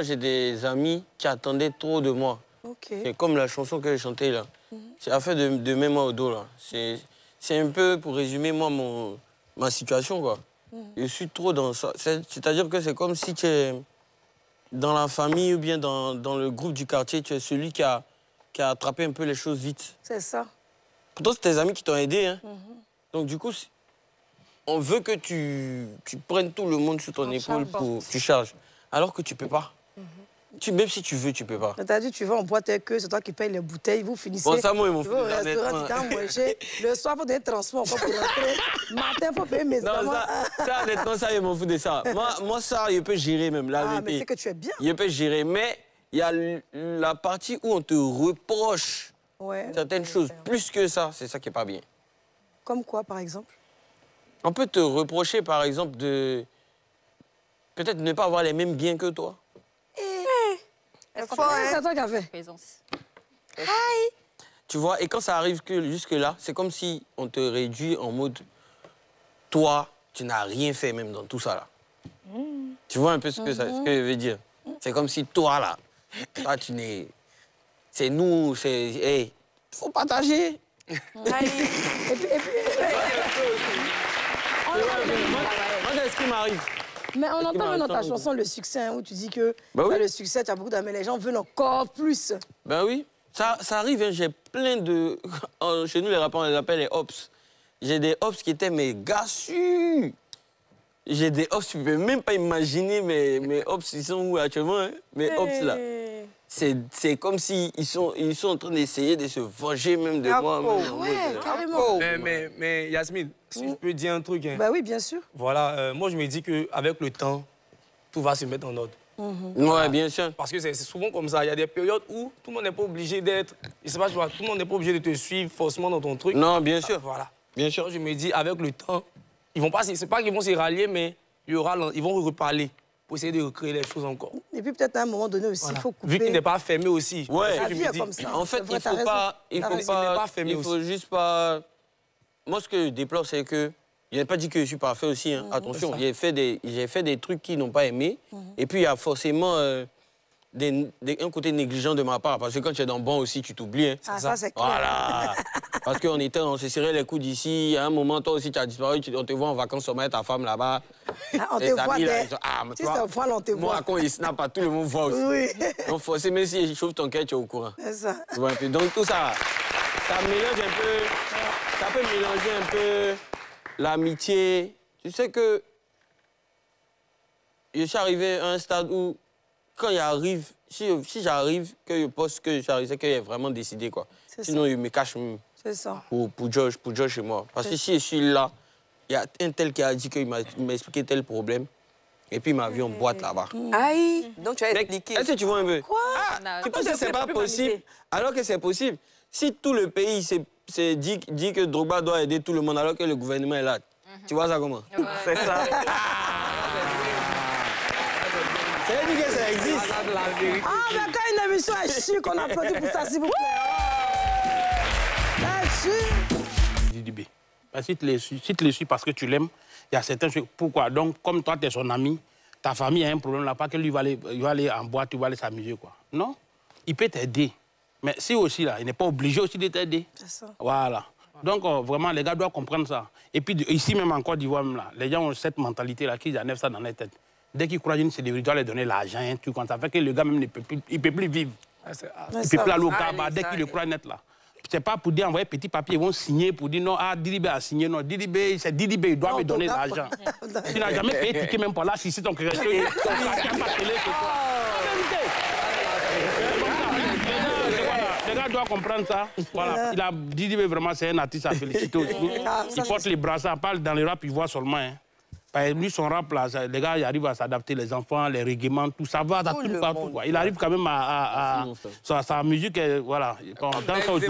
J'ai des amis qui attendaient trop de moi. Okay. C'est comme la chanson que j'ai chantée là. C'est affaire de mets-moi au dos là. C'est un peu, pour résumer, moi, ma situation quoi. Je suis trop dans ça. C'est-à-dire que c'est comme si tu es dans la famille ou bien dans le groupe du quartier, tu es celui qui a attrapé un peu les choses vite. C'est ça. Pourtant, c'est tes amis qui t'ont aidé. Hein. Donc du coup, on veut que tu prennes tout le monde sur ton épaule pour tu charges. Alors que tu peux pas. Même si tu veux, tu peux pas. T'as dit, tu vas en boîte avec eux, c'est toi qui payes les bouteilles, vous finissez. Bon, ça, moi, ils m'ont fait au restaurant, tu t'en manger. Le soir, il faut donner transport encore pour rentrer. Matin, il faut payer mes enfants. Ça, honnêtement, ça, ils m'en foutent de ça. Moi, ça, je peux gérer même. Mais c'est que tu es bien. Je peux gérer, mais il y a la partie où on te reproche certaines choses. Plus que ça, c'est ça qui n'est pas bien. Comme quoi, par exemple? On peut te reprocher, par exemple, de peut-être ne pas avoir les mêmes biens que toi. C'est toi qui as fait. Tu vois, et quand ça arrive jusque-là, c'est comme si on te réduit en mode toi, tu n'as rien fait même dans tout ça là. Tu vois un peu ce que je veux dire? C'est comme si toi là, toi tu n'es... C'est nous, c'est... Hey, faut partager. Moi, c'est ce qui m'arrive. Mais on entend dans ta chanson le succès, hein, où tu dis que le succès, tu as beaucoup d'amis, les gens veulent encore plus. Ben oui, ça arrive, hein, j'ai plein de... Chez nous, les rappeurs, on les appelle les ops. J'ai des ops qui étaient mes gars sûrs. J'ai des ops, tu peux même pas imaginer mes ops, ils sont où actuellement, hein? Mes ops là. C'est comme s'ils sont en train d'essayer de se venger même de moi. Carrément. Mais Yasmine, si je peux dire un truc. Hein. Bah oui, bien sûr. Voilà, moi je me dis qu'avec le temps, tout va se mettre en ordre. Ouais, bien sûr. Parce que c'est souvent comme ça. Il y a des périodes où tout le monde n'est pas obligé d'être... Je sais pas, tout le monde n'est pas obligé de te suivre forcément dans ton truc. Non, bien sûr. Voilà. Bien sûr. Moi, je me dis, avec le temps, ils vont pas... C'est pas qu'ils vont se rallier, mais ils vont reparler pour essayer de recréer les choses encore. Et puis peut-être à un moment donné aussi, il faut couper. Vu qu'il n'est pas fermé aussi. Ouais, la vie est comme ça. En fait, il faut juste pas... Moi, ce que je déplore, c'est que... Je n'ai pas dit que je suis parfait aussi, hein. Attention, j'ai fait des trucs qu'ils n'ont pas aimé. Et puis, il y a forcément un côté négligent de ma part. Parce que quand tu es dans le bon aussi, tu t'oublies. Hein. Ah, ça, c'est clair. Voilà. Parce on se serrait les coudes ici. À un moment, toi aussi, tu as disparu. On te voit en vacances, on met ta femme là-bas. On te voit. Si c'est voile, on te voit. Moi, quand il snap, tout le monde voit aussi. Oui. Donc, forcément, même si il chauffe ton cœur, tu es au courant. C'est ça. Donc, tout ça, ça mélange un peu... Ça peut mélanger un peu l'amitié. Tu sais que... Je suis arrivé à un stade où, quand il arrive... Si j'arrive, que je poste que j'arrive, c'est que j'ai vraiment décidé, quoi. Sinon, il me cache C'est ça. Pour Josh chez moi. Parce que si je suis là, il y a un tel qui a dit qu'il m'a expliqué tel problème. Et puis, il m'a vu en boîte là-bas. Aïe! Donc, tu as expliqué. Est-ce que tu vois un peu? Quoi? Tu penses que c'est pas possible, alors que c'est possible. Si tout le pays dit que Drogba doit aider tout le monde, alors que le gouvernement est là, tu vois ça comment? C'est ça. C'est dit que ça existe. Ah, mais quand une émission est chic, qu'on applaudit pour ça, s'il vous plaît. Didibé. Si tu le suis parce que tu l'aimes, il y a certains choses. Pourquoi? Donc, comme toi, tu es son ami, ta famille a un problème là, pas que lui va aller en boîte, tu vas aller s'amuser, quoi. Non? Il peut t'aider. Mais si aussi, là, il n'est pas obligé aussi de t'aider. C'est ça. Voilà. Donc, vraiment, les gars doivent comprendre ça. Et puis, ici, même en Côte d'Ivoire, les gens ont cette mentalité-là, qu'ils enlèvent ça dans leur tête. Dès qu'ils croient une célébrité, ils doivent leur donner l'argent, un truc comme ça. Ça fait que le gars, même, il ne peut plus vivre. Il ne peut plus aller au Gaba dès qu'il le croit net, là. C'est pas pour dire envoyer petit papier, ils vont signer pour dire non, ah, Didibé a signé, non, Didibé, c'est Didibé, il doit me donner l'argent. Tu n'as jamais payé ticket même pour là, si c'est ton créateur, il n'a pas télé, c'est quoi. Les gars doivent comprendre ça. Voilà. Didibé, vraiment, c'est un artiste à féliciter aussi. Il porte les brassards, parle dans le rap, il voit seulement. Hein. Lui, son rap, là, les gars, ils arrivent à s'adapter, les enfants, les réglements, tout ça va tout partout. Quoi. Il arrive quand même à sa musique, voilà. Dans ça aussi.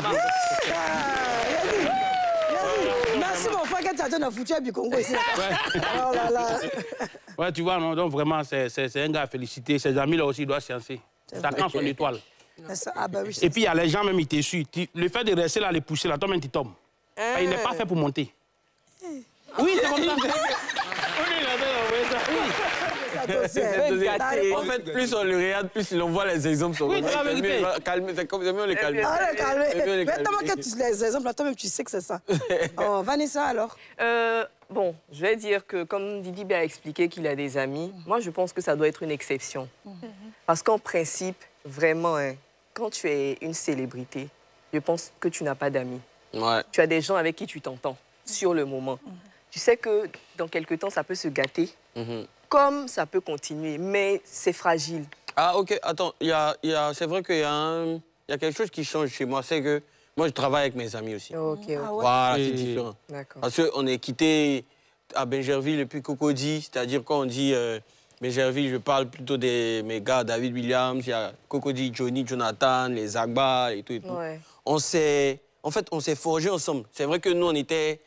Merci, mon frère, que tu as donné un foutu à Bikongo ici. Oh là là. Ouais, tu vois, non, donc vraiment, c'est un gars à féliciter. Ses amis, là aussi, ils doivent sciencer. Chacun son étoile. Ah bah oui, et puis, il y a les gens, même, ils te suivent. Le fait de rester là, les pousser, là, toi-même, tu tombes. Il n'est pas fait pour monter. Oui, c'est comme ça. En fait, plus on le regarde, plus on voit les exemples. Oui, c'est la vérité. C'est comme mieux les calmer. Ah, les calmer. Mais tellement que les exemples, toi-même, tu sais que c'est ça. Oh, Vanessa, alors? Bon, je vais dire que comme Didi a expliqué qu'il a des amis, moi, je pense que ça doit être une exception. Parce qu'en principe, vraiment, hein, quand tu es une célébrité, je pense que tu n'as pas d'amis. Ouais. Tu as des gens avec qui tu t'entends sur le moment. Tu sais que dans quelques temps, ça peut se gâter, comme ça peut continuer, mais c'est fragile. Ah, ok, attends, c'est vrai qu'il y a quelque chose qui change chez moi, c'est que moi, je travaille avec mes amis aussi. Ok, ok. Ah ouais. Voilà, c'est différent. D'accord. Parce qu'on est quitté à Bingerville et puis Cocody, c'est-à-dire quand on dit Bingerville, je parle plutôt de mes gars, David Williams, il y a Cocody, Johnny, Jonathan, les Agba et tout et tout. Ouais. En fait, on s'est forgés ensemble. C'est vrai que nous, on était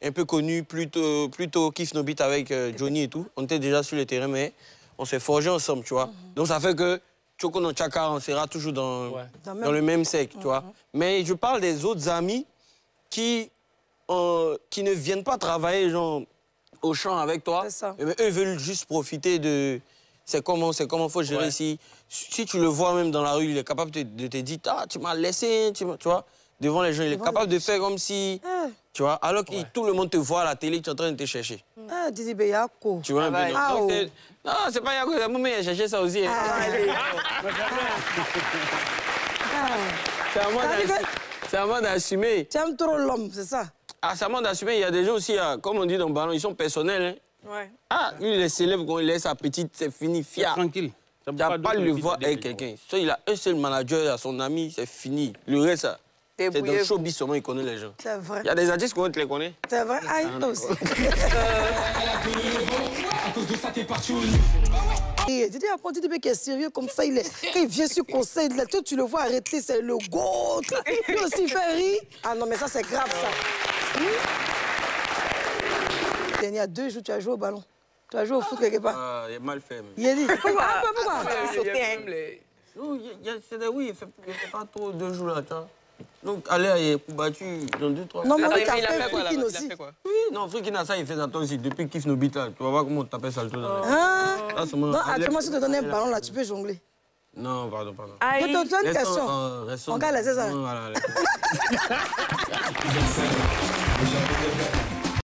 un peu connus plutôt Kif No Beat avec Johnny et tout. On était déjà sur le terrain, mais on s'est forgés ensemble, tu vois. Donc ça fait que Choco no Chaka, on sera toujours dans le même cercle, tu vois. Mais je parle des autres amis qui ne viennent pas travailler genre, au champ avec toi. C'est ça. Mais eux veulent juste profiter de... C'est comment faut gérer ici. Si tu le vois même dans la rue, il est capable de te dire, ah, tu m'as laissé, tu vois. Devant les gens, il est capable de faire comme si... Tu vois, alors que tout le monde te voit à la télé, tu es en train de te chercher. Ah, Didi Beyako. Tu vois un peu, non? Ah, Donc, oh. non, c'est pas Yako, c'est moi, il a cherché ça aussi. Hein. C'est à moi d'assumer. Tu aimes trop l'homme, c'est ça? Ah, c'est à moi d'assumer. Il y a des gens aussi, comme on dit dans le ballon, ils sont personnels. Hein. Ouais. Ah, lui, il est célèbre, quand il laisse sa petite, c'est fini, fier. Tranquille. Tu n'as pas le voir avec quelqu'un. Il a un seul manager à son ami, c'est fini. Le reste, c'est dans le showbiz seulement, il connaît les gens. C'est vrai. Il y a des artistes qu'on te les connaît. C'est vrai? Ah, il aussi. Et Didi apprend Didi qui est sérieux comme ça, quand il vient sur conseil, là, toi tu le vois arrêter, c'est le goût. Lui aussi il fait rire. Ah non, mais ça c'est grave ça. Il y a 2 jours, tu as joué au ballon. Tu as joué au foot quelque part. Ah, il est mal fait. Il a dit. Pourquoi? Oui, il fait pas trop 2 jours là, tu vois. Donc, aller à battu dans 2-3. Non, mais Attends, oui, il a tu as fait fait quoi, Freakin' là-bas? aussi. Il a fait quoi? Oui, non, Freakin' ça, il fait ça toi aussi. Depuis Kif No Beat, là, tu vas voir comment on t'appelle ça le tout. Ah. Non, actuellement, si tu te donnes un ballon là, tu peux jongler. Non, pardon. Mais tu as une question. Restons. On garde les ça. Voilà,